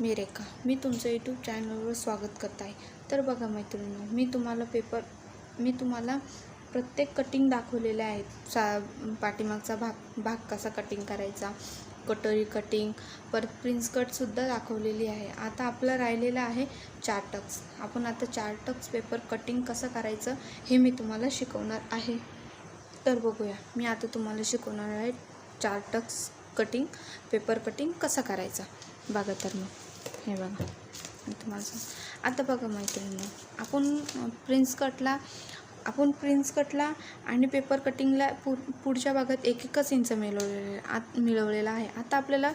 मी रेखा, मी तुमचं यूट्यूब चॅनलवर स्वागत करत आहे. तर बघा मैत्रिणींनो, मी तुम्हाला प्रत्येक कटिंग दाखवलेले आहेत. पाठीमागचा भाग कसा कटिंग करायचा, कटोरी कटिंग, परत प्रिन्स कटसुद्धा दाखवलेली आहे. आता आपलं राहिलेलं आहे 4 टक्स. आपण आता 4 टक्स पेपर कटिंग कसं करायचं हे मी तुम्हाला शिकवणार आहे. तर बघूया, मी आता तुम्हाला शिकवणार आहे 4 टक्स कटिंग, पेपर कटिंग कसं करायचं. बघा तर मग हे बघा मी तुम्हाला आता बघा मैत्रिणींनो, आपण प्रिन्स कटला आणि पेपर कटिंगला पुढच्या भागात 1-1 इंच मिळवलेला आहे. आता आपल्याला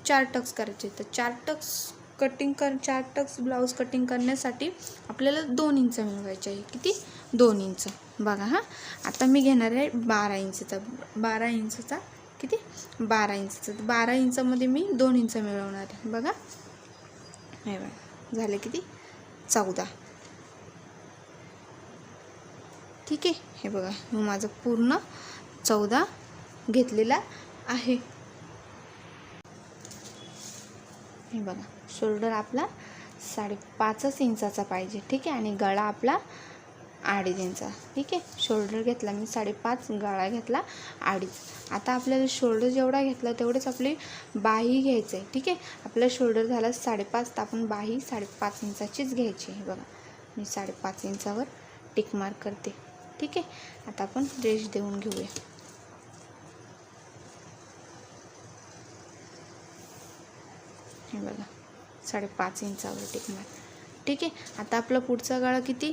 4 टक्स करायचे. तर 4 टक्स ब्लाऊज कटिंग करण्यासाठी आपल्याला 2 इंच मिळवायचे आहे. किती? 2 इंच. बघा हां, आता मी घेणार आहे 12 इंचचा किती? 12 इंचचा. 12 इंचामध्ये मी 2 इंच मिळवणार आहे. बघा हे बघा झाले किती? 14. ठीक आहे. हे बघा मी माझं पूर्ण 14 घेतलेला आहे. हे बघा शोल्डर आपला 5.5 इंचाचा पाहिजे. ठीक आहे. आणि गळा आपला 2.5 इंचा. ठीक आहे. शोल्डर घेतला मी 5.5, गळा घेतला 2.5. आता आपल्याला शोल्डर जेवढा घेतला तेवढेच आपली बाही घ्यायचं आहे. ठीक आहे. आपला शोल्डर झाला 5.5, तर आपण बाही 5.5 इंचाचीच घ्यायची. हे बघा मी 5.5 इंचावर टिक मार्क करते. ठीक आहे. आता आपण रेष देऊन घेऊया. हे बघा 5.5 इंचावर टिक मार्क. ठीक आहे. आता आपला पुढचा गळा किती?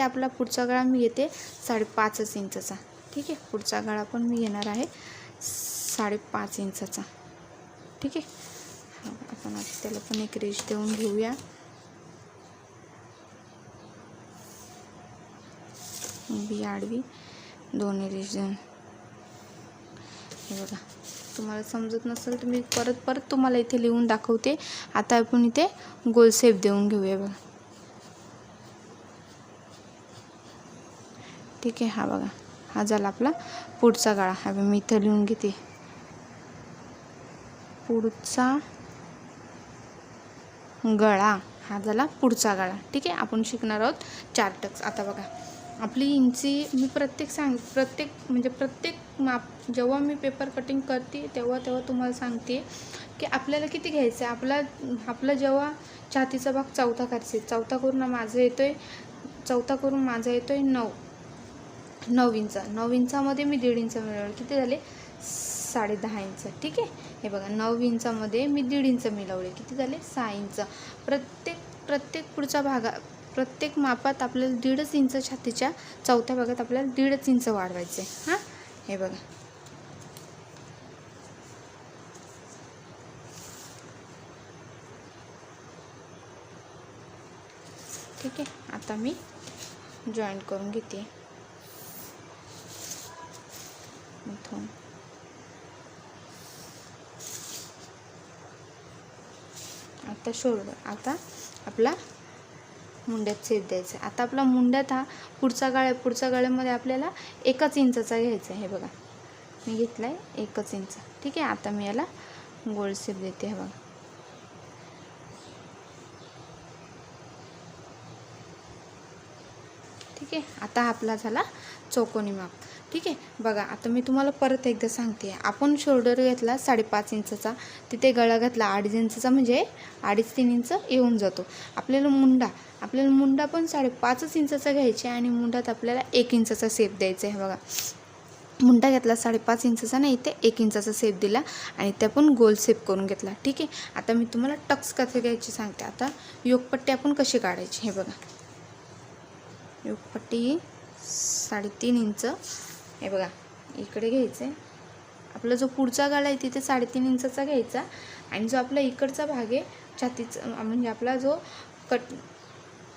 आपला पुढचा गळा मी घेते 5.5 इंचाचा. ठीक आहे. पुढचा गळा पण मी घेणार आहे 5.5 इंचाचा. ठीक आहे. आपण आता त्याला पण एक रेष देऊन घेऊया. उभी आडवी दोन्ही रेष देऊन. हे बघा तुम्हाला समजत नसेल तर मी परत तुम्हाला इथे लिहून दाखवते. आता आपण इथे गोल शेप देऊन घेऊया. बघा ठीक आहे. हा बघा हा झाला आपला पुढचा गळा. हा मी इथे लिहून घेते. पुढचा गळा हा झाला पुढचा गळा. ठीक आहे. आपण शिकणार आहोत 4 टक्स. आता बघा आपली इंची मी प्रत्येक माप जेव्हा मी पेपर कटिंग करते तेव्हा तुम्हाला सांगते की आपल्याला किती घ्यायचं आहे. आपला जेव्हा छातीचा भाग चौथा करायचा, चौथा करून माझा येतोय 9 इंच. 9 इंचामध्ये मी 1.5 इंच मिळवलं. किती झाले? 10.5 इंच. ठीक आहे. हे बघा 9 इंचामध्ये मी 1.5 इंच मिळवले. किती झाले? 6 इंच. प्रत्येक मापात आपल्याला 1.5 इंच छातीच्या चौथ्या भागात आपल्याला 1.5 इंच वाढवायचं आहे. हां हे बघा ठीक आहे. आता मी जॉईंट करून घेते. आता शोल्डर, आता आपला मुंड्यात छेद द्यायचा. आता आपला मुंड्यात हा पुढच्या गळ्यामध्ये आपल्याला 1 इंचाचा घ्यायचा आहे. हे बघा मी घेतला आहे 1 इंच. ठीक आहे. आता मी याला गोल शेप देते. हे बघा ठीक आहे. आता आपला झाला चौकोनी माप. ठीक आहे. बघा आता मी तुम्हाला परत एकदा सांगते. आपण शोल्डर घेतला 5.5 इंचाचा, तिथे गळा घातला 2.5 इंचाचा, म्हणजे 2.5-3 इंच येऊन जातो. आपल्याला मुंडा पण 5.5 इंचाचा घ्यायचा आणि मुंडात आपल्याला 1 इंचाचा शेप द्यायचा आहे. बघा मुंडा घेतला 5.5 इंचाचा, नाही इथे 1 इंचाचा शेप दिला आणि त्या पण गोल शेप करून घेतला. ठीक आहे. आता मी तुम्हाला टक्स कसे घ्यायचे सांगते. आता योगपट्टी आपण कशी काढायची. हे बघा योगपट्टी 3.5 इंच. हे बघा इकडे घ्यायचं आहे. आपला जो पुढचा गळा आहे तिथे 3.5 इंचाचा घ्यायचा आणि जो आपला इकडचा भाग आहे छातीचा, म्हणजे आपला जो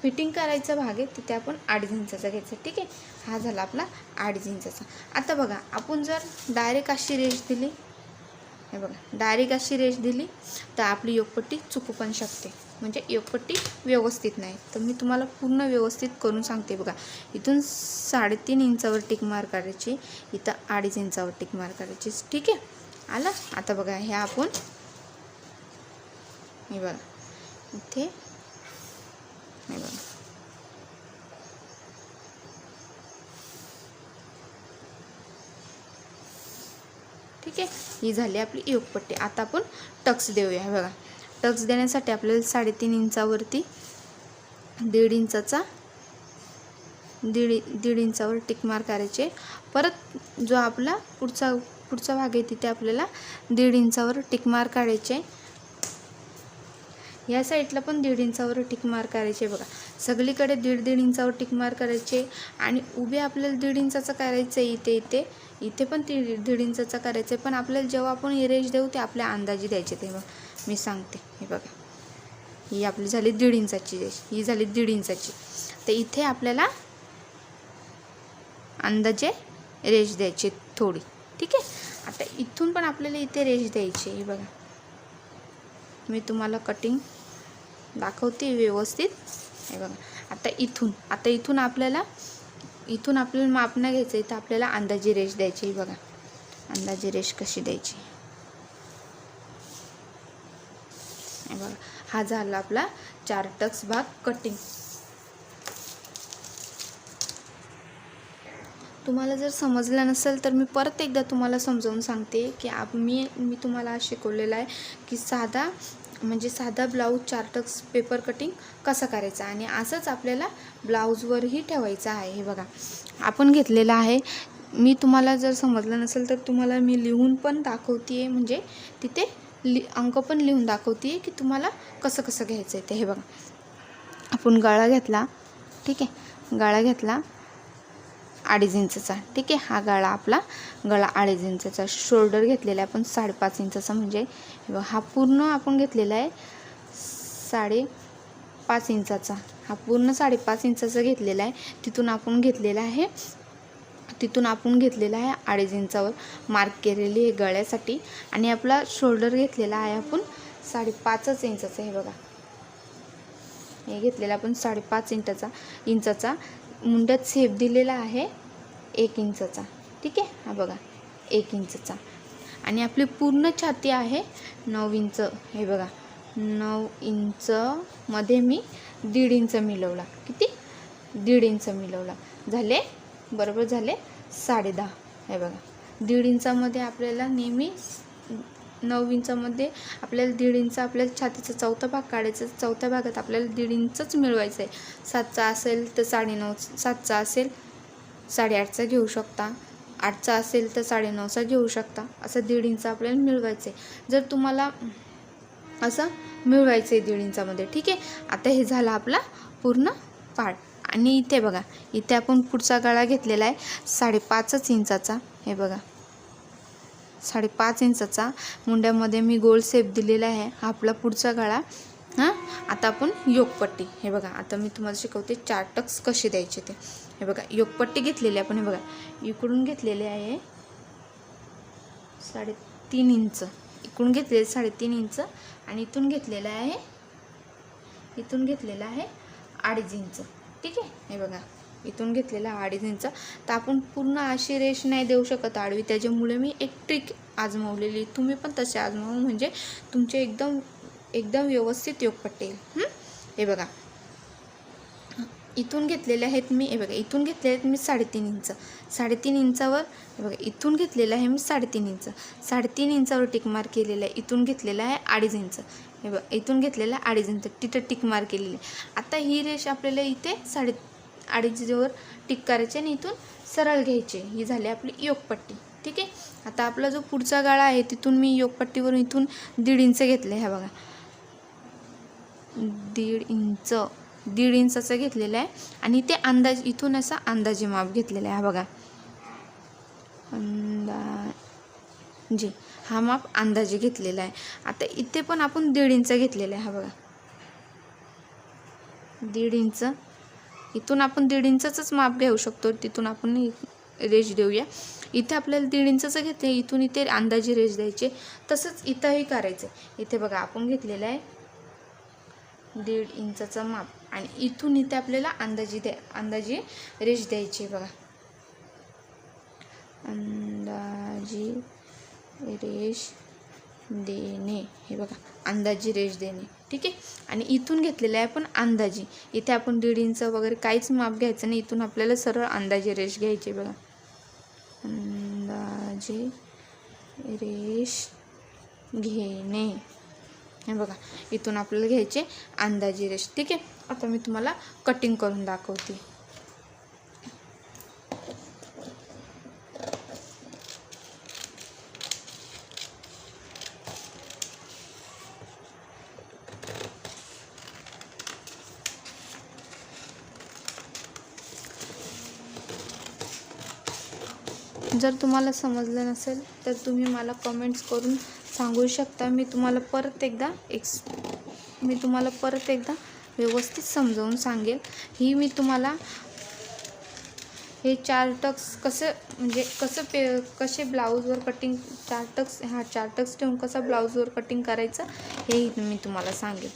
फिटिंग करायचा भाग आहे तिथे आपण 2.5 इंचाचा घ्यायचा. ठीक आहे. हा झाला आपला 2.5 इंचाचा. आता बघा आपण जर डायरेक्ट अशी रेष दिली, हे बघा डायरेक्ट अशी रेष दिली तर आपली योगपट्टी चुकू पण शकते, म्हणजे योगपट्टी व्यवस्थित नाही. तर मी तुम्हाला पूर्ण व्यवस्थित करून सांगते. बघा इथून 3.5 इंचावर टिक मार करायची, इथं 2.5 इंचावर टिक मार करायची. ठीक आहे. आला. आता बघा ह्या आपण हे बघा इथे, हे बघा ठीक आहे. ही झाली आपली योगपट्टी. आता आपण टक्स देऊया. हे बघा टक्स देण्यासाठी आपल्याला 3.5 इंचावरती दीड इंचावर टिक मार करायचे. परत जो आपला पुढचा भाग आहे तिथे आपल्याला 1.5 इंचावर टिक मार काढायचे. या साईडला पण 1.5 इंचावर टिक मार करायचे. बघा सगळीकडे 1.5 इंचावर टिक मार करायचे. आणि उभे आपल्याला 1.5 इंचाचा करायचं आहे. इथे पण 1.5 इंचाचा करायचं आहे. पण आपल्याला जेव्हा आपण रेष देऊ ते आपल्या अंदाजे द्यायचे. तेव्हा मी सांगते. हे बघा ही आपली झाली 1.5 इंचाची रेष, ही झाली 1.5 इंचाची. तर इथे आपल्याला अंदाजे रेष द्यायची थोडी. ठीक आहे. आता इथून पण आपल्याला इथे रेष द्यायची. हे बघा मी तुम्हाला कटिंग दाखवते व्यवस्थित. हे बघा आता इथून आपल्याला माप नाही घ्यायचं. इथं आपल्याला अंदाजे रेष द्यायची. बघा अंदाजे रेष कशी द्यायची. हे बघा हा झाला आपला 4 टक्स भाग कटिंग. तुम्हाला जर समजलं नसेल तर मी परत एकदा तुम्हाला समजावून सांगते की मी तुम्हाला आज शिकवलेलं आहे की साधा ब्लाऊज 4 टक्स पेपर कटिंग कसं करायचं आणि असंच आपल्याला ब्लाऊजवरही ठेवायचं आहे. हे बघा आपण घेतलेलं आहे. मी तुम्हाला जर समजलं नसेल तर तुम्हाला मी लिहून पण दाखवते. म्हणजे तिथे अंक पण लिहून दाखवते की तुम्हाला कसं कसं घ्यायचं आहे ते. हे बघा आपण गळा घेतला. ठीक आहे. गळा घेतला 2.5 इंचचा. ठीक आहे. हा गळा 2.5 इंचचा. शोल्डर घेतलेला आहे आपण 5.5 इंचचा. म्हणजे हा पूर्ण आपण घेतलेला आहे 5.5 इंचाचा. हा पूर्ण 5.5 इंचाचा घेतलेला आहे. तिथून आपण घेतलेला आहे 2.5 इंचावर मार्क केलेली आहे गळ्यासाठी. आणि आपला शोल्डर घेतलेला आहे आपण 5.5 इंचाचा. हे बघा हे घेतलेला आपण 5.5 इंचाचा. मुंड्यात सेप दिलेला आहे 1 इंचचा. ठीक आहे. हा बघा 1 इंचचा. आणि आपली पूर्ण छाती आहे 9 इंच. हे बघा 9 इंच मध्ये मी 1.5 इंच मिळवला. किती? 1.5 इंच मिळवला. झाले बरोबर झाले 10.5. हे बघा 1.5 इंचामध्ये आपल्याला नेहमी 9 इंचामध्ये आपल्याला 1.5 इंच आपल्याला छातीचा चौथा भाग काढायचा. चौथ्या भागात आपल्याला 1.5 इंचच मिळवायचं आहे. 7चा असेल तर 9.5, 7चा असेल 8.5चा घेऊ शकता, 8चा असेल तर 9.5चा घेऊ शकता. असं 1.5 इंच आपल्याला मिळवायचं आहे. जर तुम्हाला असं मिळवायचं आहे 1.5 इंचामध्ये. ठीक आहे. आता हे झालं आपला पूर्ण पार्ट. आणि इथे बघा इथे आपण पुढचा गळा घेतलेला आहे 5.5 इंचाचा. हे बघा 5.5 इंचाचा. मुंड्यामध्ये मी गोल सेप दिलेला आहे. हा आपला पुढचा गळा. आता आपण योगपट्टी. हे बघा आता मी तुम्हाला शिकवते 4 टक्स कसे द्यायचे ते. हे बघा योगपट्टी घेतलेली आपण. हे बघा इकडून घेतलेले आहे 3.5 इंच. इकडून घेतलेले 3.5 इंच आणि इथून घेतलेला आहे 2.5 इंच. ठीक आहे. हे बघा इथून घेतलेला 2.5 इंच. तर आपण पूर्ण अशी रेष नाही देऊ शकत आडवी. त्याच्यामुळे मी एक ट्रिक आजमावलेली. तुम्ही पण तसे आजमावू म्हणजे तुमचे एकदम व्यवस्थित योगपट्टी येईल. हे बघा इथून घेतलेले आहेत मी. हे बघा इथून घेतलेले आहेत मी 3.5 इंच. 3.5 इंचावर हे बघा इथून घेतलेलं आहे मी 3.5 इंच. 3.5 इंचावर टिक मार केलेला आहे. इथून घेतलेला आहे 2.5 इंच. हे बघा इथून घेतलेला आहे 2.5 इंच. तिथं टिक मार केलेली आहे. आता ही रेष आपल्याला इथे 2.5वर टिक करायची आणि इथून सरळ घ्यायची. ही झाली आपली योगपट्टी. ठीक आहे. आता आपला जो पुढचा गळा आहे तिथून मी योगपट्टीवरून इथून 1.5 इंच घेतले. हे बघा 1.5 इंचाचा घेतलेला आहे. आणि ते इथून असा अंदाजे माप घेतलेला आहे. हा बघा अंदाजे हा माप अंदाजे घेतलेला आहे. आता इथे पण आपण 1.5 इंच घेतलेला आहे. हा बघा 1.5 इंच. इथून आपण 1.5 इंचाचंच माप घेऊ शकतो. तिथून आपण रेष देऊया. इथे आपल्याला 1.5 इंचाचं घेतले. इथून इथे अंदाजे रेष द्यायचे. तसंच इथंही करायचं. इथे बघा आपण घेतलेलं आहे 1.5 इंचाचं माप आणि इथून इथे आपल्याला अंदाजे रेष द्यायची. बघा अंदाजे रेष देणे, हे बघा अंदाजी रेष देणे. ठीक आहे. आणि इथून घेतलेलं आहे आपण अंदाजी. इथे आपण 1.5 इंच वगैरे काहीच माप घ्यायचं नाही. इथून आपल्याला सरळ अंदाजी रेष घ्यायची बघा. अंदाजे रेष घेणे, हे बघा इथून आपल्याला घ्यायचे अंदाजी रेष. ठीक आहे. आता मी तुम्हाला कटिंग करून दाखवते. जर तुम्हाला समजलं नसेल तर तुम्ही मला कमेंट्स करून सांगू शकता. मी तुम्हाला परत एकदा व्यवस्थित समजावून सांगेल. मी तुम्हाला हे 4 टक्स कसे ब्लाऊजवर कटिंग 4 टक्स ठेवून कसं ब्लाऊजवर कटिंग करायचं हे मी तुम्हाला सांगेल.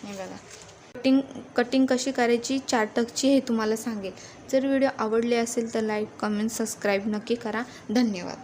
हे बघा कटिंग कशी करायची 4 टक्सची हे तुम्हाला सांगेल. जर व्हिडिओ आवडले असेल तर लाईक, कमेंट, सबस्क्राईब नक्की करा. धन्यवाद.